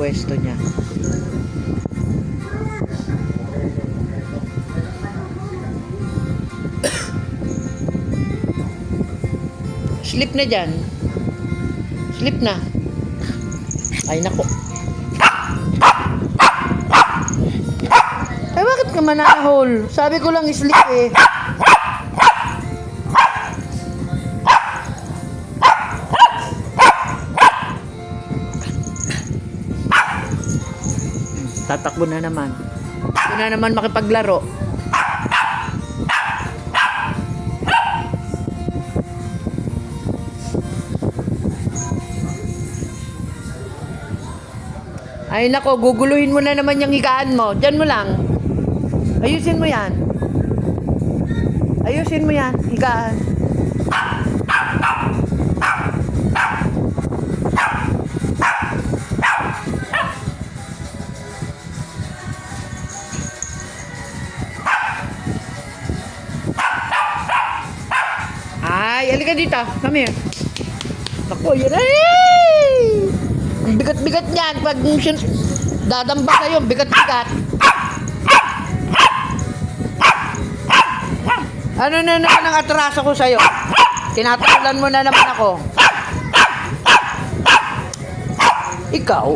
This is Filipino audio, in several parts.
pwesto niya. Sleep na dyan. Sleep na. Ay, nako. Ay, bakit ka manahol? Sabi ko lang sleep eh. Tatakbo na naman. Gusto na naman makipaglaro. Ay nako, guguluhin mo na naman yung higaan mo. Diyan mo lang. Ayusin mo yan. Ayusin mo yan, higaan. Ay, halika dito. Come here. Naku, yun ay! Ang bigat-bigat niyan. Pag dadamba kayo, bigat-bigat. Ano na naman ang atraso ko sa'yo? Tinatakulan mo na naman ako. Ikaw?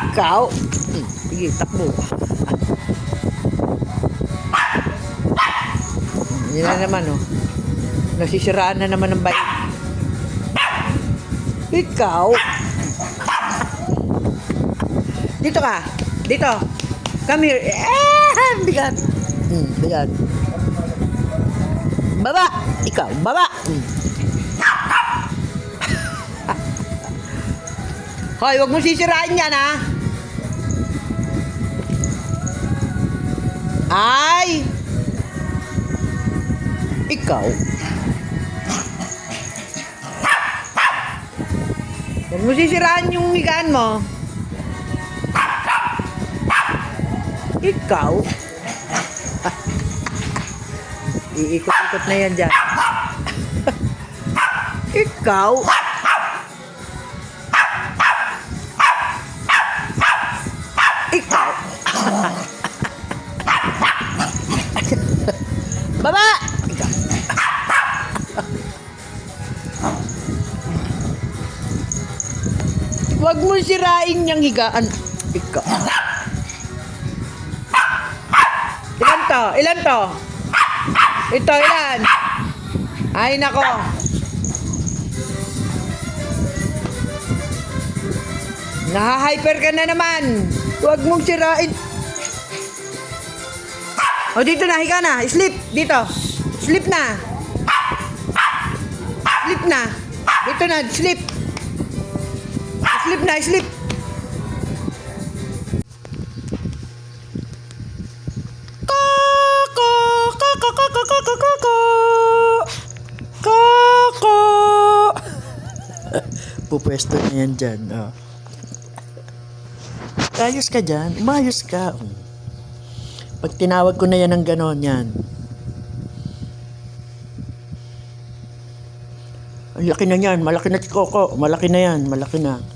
Ikaw? Sige, takbo. Yan na naman, oh. Nasisiraan na naman ng bike. Ikaw? Dito ka. Dito. Come here. Bigat. Bigat. Baba. Ikaw. Baba. Hoy, wag mo sisirain yan, ha? Ay! Ikaw? Huwag mo sisiraan yung higaan mo. Ikaw? Iikot-ikot na yan dyan. Ikaw? Ikaw? Baba! Ikaw. Huwag mo sirain niyang higaan. Ikaw. Ilan to? Ilan to? Ito, ilan? Ay, nako. Naha-hyper ka na naman. Huwag mong sirain. O, dito na. Higa na. Sleep. Dito. Sleep na. Sleep na. Dito na. Sleep. Sleep na, sleep. Koko, koko, koko, koko, koko. Koko. Pupwesto na yan dyan. Oh. Ayos ka dyan. Umayos ka. Pag tinawag ko na yan ng ganon yan. Ang laki na yan. Malaki na si Coco. Malaki na yan. Malaki na.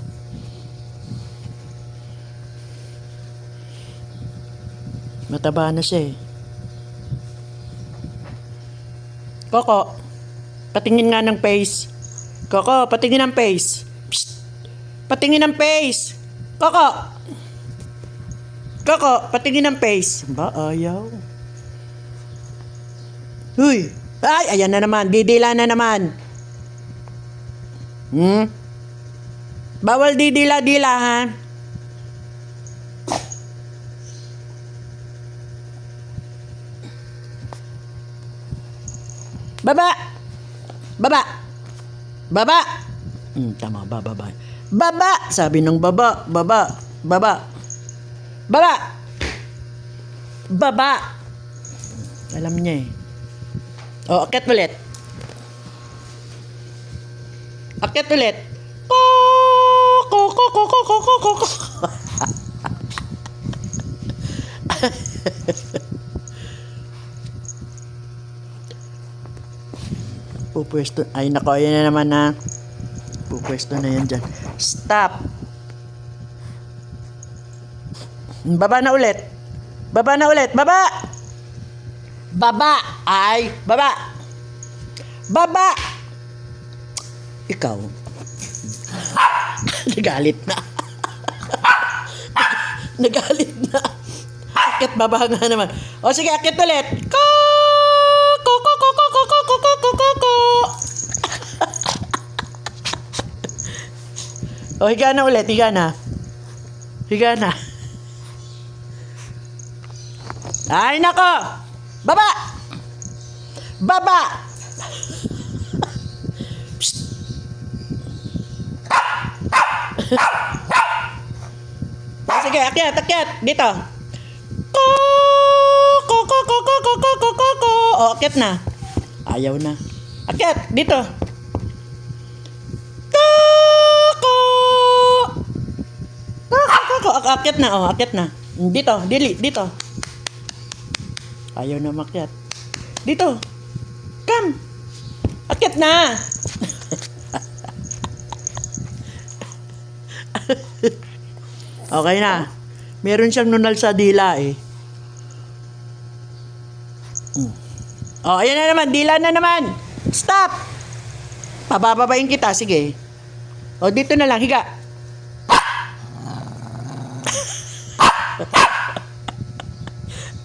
Mataba na siya eh. Coco, patingin nga ng face. Coco, patingin ng face. Psst! Patingin ng face. Coco! Coco, patingin ng face. Ba, ayaw. Huy! Ay, ayan na naman. Didila na naman. Bawal didila-dila, ha? Baba! Baba! Baba! Tama, baba. Baba! Sabi ng baba, baba, baba. Baba! Baba! Alam niya eh. O, akyat ulit. Akyat ulit. Ko. Pupwesto. Ay, nako, ayan na naman na. Pwesto na yan dyan. Stop. Baba na ulit. Baba na ulit. Baba! Baba! Ay! Baba! Baba! Ikaw. Nagalit na. Nagalit na. Akit baba nga naman. O sige, akit ulit. Ko! Ko! Ko! Ko! Ko! Ko! Ko! Ko! Ko! Ko! Ko! Ko! O, higa na ulit. Higa na. Higa na. Ay, nako! Baba! Baba! Sige, akyat, akyat. Dito. Ko! Ko! Ko! Ko! Ko! Ko! Ko! Ko! Ko! Ko! O, akyat na. Ayaw na. Akyat, dito. Ko! Ko! Ko! Ko! Ko! Akyat na, o, akyat na. Dito, dili, dito. Ayaw na makyat. Dito. Come. Akyat na. Okay na. Meron siyang nunal sa dila eh. Oh, ayan na naman. Dila na naman. Stop. Pabababain kita. Sige. O, dito na lang. Higa.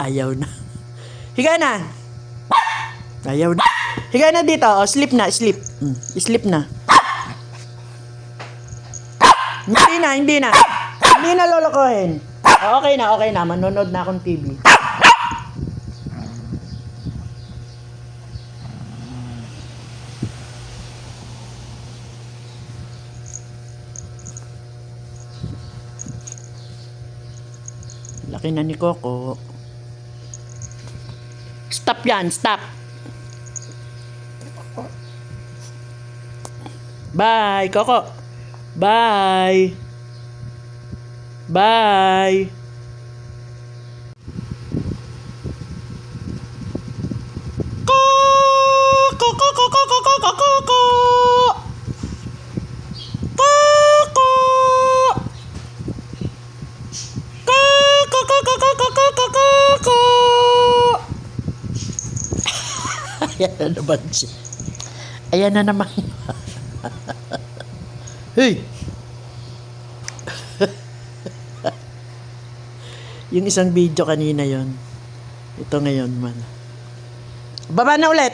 Ayaw na. Higa na. Ayaw na. Higa na dito. O, sleep na. Sleep. Sleep na. Hindi na. Hindi na. Hindi na lolokohin. Okay na. Okay na. Manonood na akong TV. Laki na ni Coco. Stop yan, stop. Bye, Coco. Bye. Bye. Coco, Coco, Coco, Coco, Coco. Coco. Coco, Coco, Coco, Coco, Coco. Ayan na naman siya. Ayan na naman. Hey! Yung isang video kanina yon. Ito ngayon man. Baba na ulit!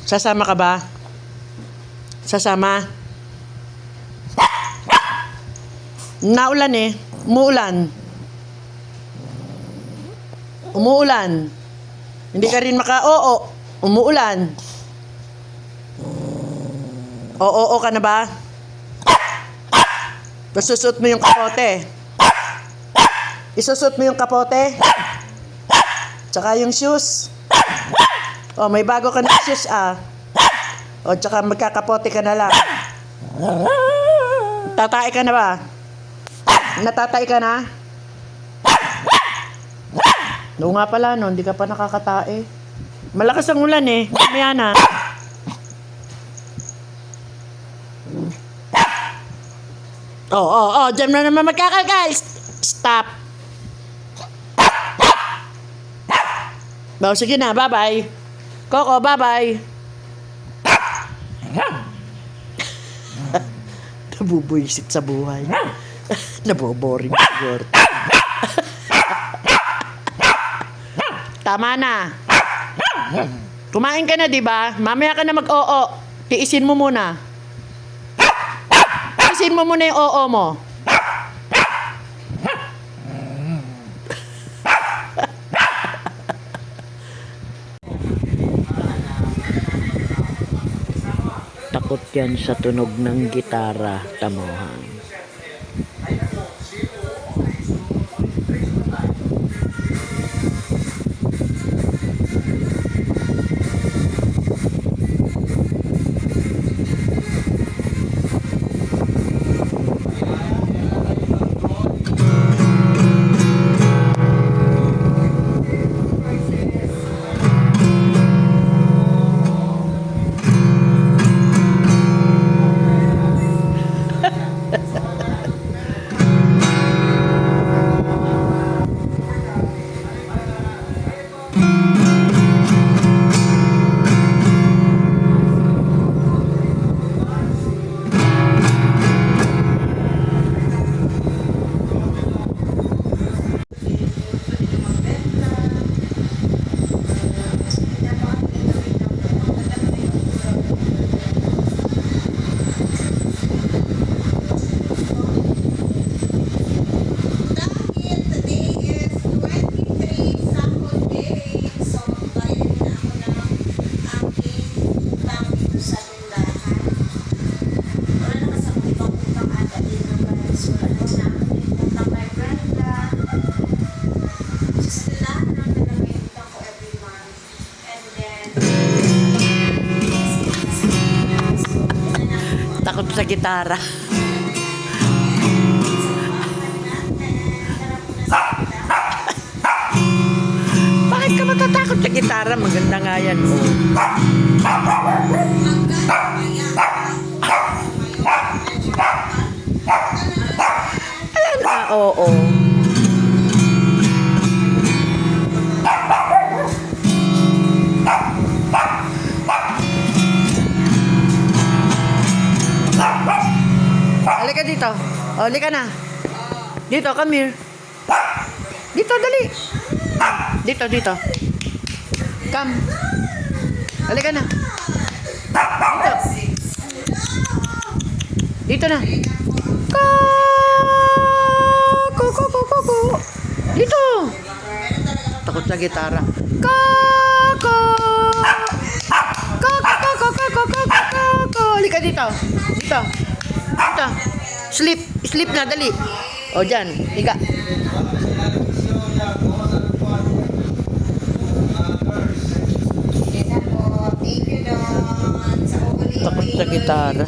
Sasama ka ba? Sasama? Naulan eh. Umuulan. Umuulan. Hindi ka rin maka-oo. Umuulan. Oo ka na ba? Isusot mo yung kapote. Isusot mo yung kapote. Tsaka yung shoes. Oh, may bago ka na shoes ah. O, tsaka magkakapote ka na lang. Tatay ka na ba? Natatay ka na? Oo nga pala, no? Hindi ka pa nakakatae. Malakas ang ulan eh. Mamaya na. Diyan na naman magkakalkal. Stop. O, sige na, bye-bye. Coco, bye-bye. Nabubuisit sa buhay. Naboboring siguro. Tama na. Kumain ka na, di ba? Mamaya ka na mag-oo. Tiisin mo muna. Tiisin mo muna yung oo mo. Takot yan sa tunog ng gitara, tamuhan. Takot sa gitara. Bakit ka matatakot sa gitara? Maganda nga yan. Oh. Ayan na, oo. Halika dito. O, halika na. Dito, come here. Dito, dali. Dito, dito. Come. Halika na. Dito. Dito na. Ko. Dito. Takot sa gitara. Ko. Halika dito. Dito. Dito. Sleep. Sleep na, dali. O, dyan. Higa. Takot sa gitara.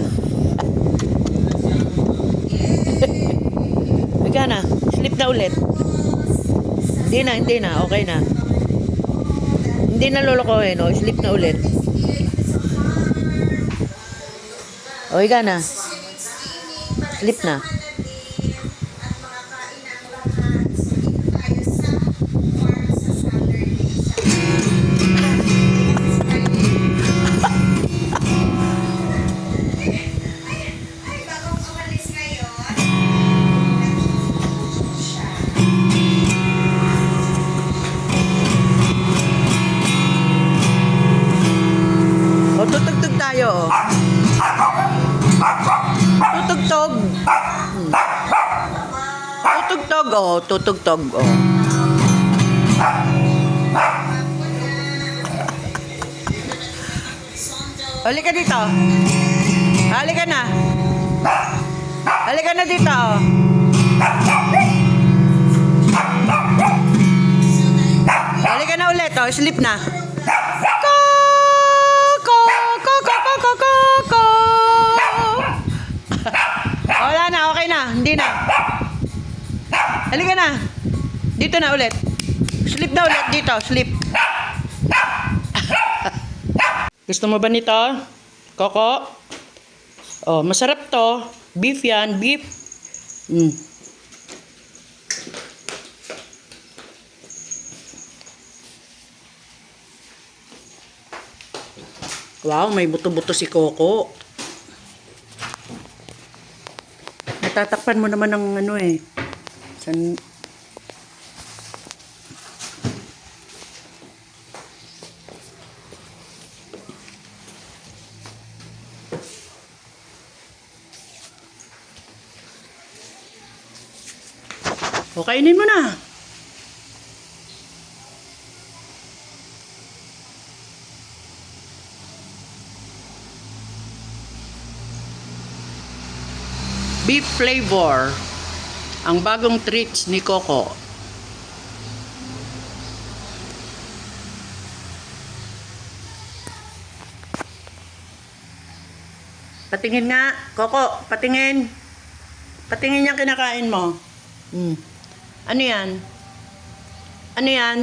Higa na. Sleep na ulit. Hindi na. Okay na. Hindi na lolokohin. O, sleep na ulit. O, higa na. Sleep na. O, tutugtog tayo. Tutugtog. Tutugtog, oh. Tutugtog, oh. Halika dito. Halika na. Halika na dito, oh. Halika na ulit, oh. Sleep na. Wala na, okay na. Hindi na. Halika na. Dito na ulit. Sleep na ulit dito. Sleep. Gusto mo ba nito? Coco? Oh, masarap to. Beef yan. Beef. Wow, may buto-buto si Coco. Natatakpan mo naman ng ano eh. San... O, kainin mo na. Beef flavor. Ang bagong treats ni Coco. Patingin nga, Coco, patingin. Patingin yung kinakain mo. Ano yan? Ano yan?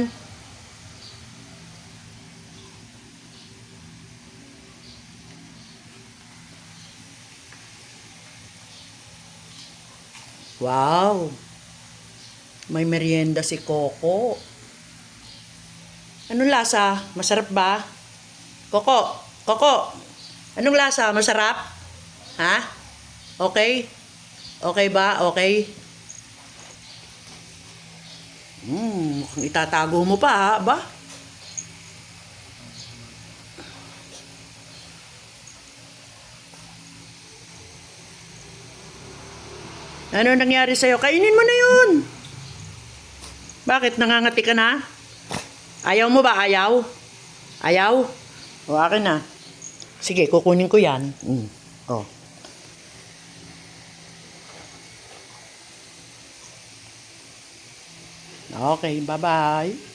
Wow! May merienda si Coco. Anong lasa? Masarap ba? Coco! Coco! Anong lasa? Masarap? Ha? Okay? Okay ba? Okay? Mukhang itatago mo pa, ha? Ba? Ano nangyari sa'yo? Kainin mo na yun. Bakit? Nangangati ka na? Ayaw mo ba? Ayaw? Ayaw? O, akin na. Sige, kukunin ko yan. Oh. Okay, bye-bye.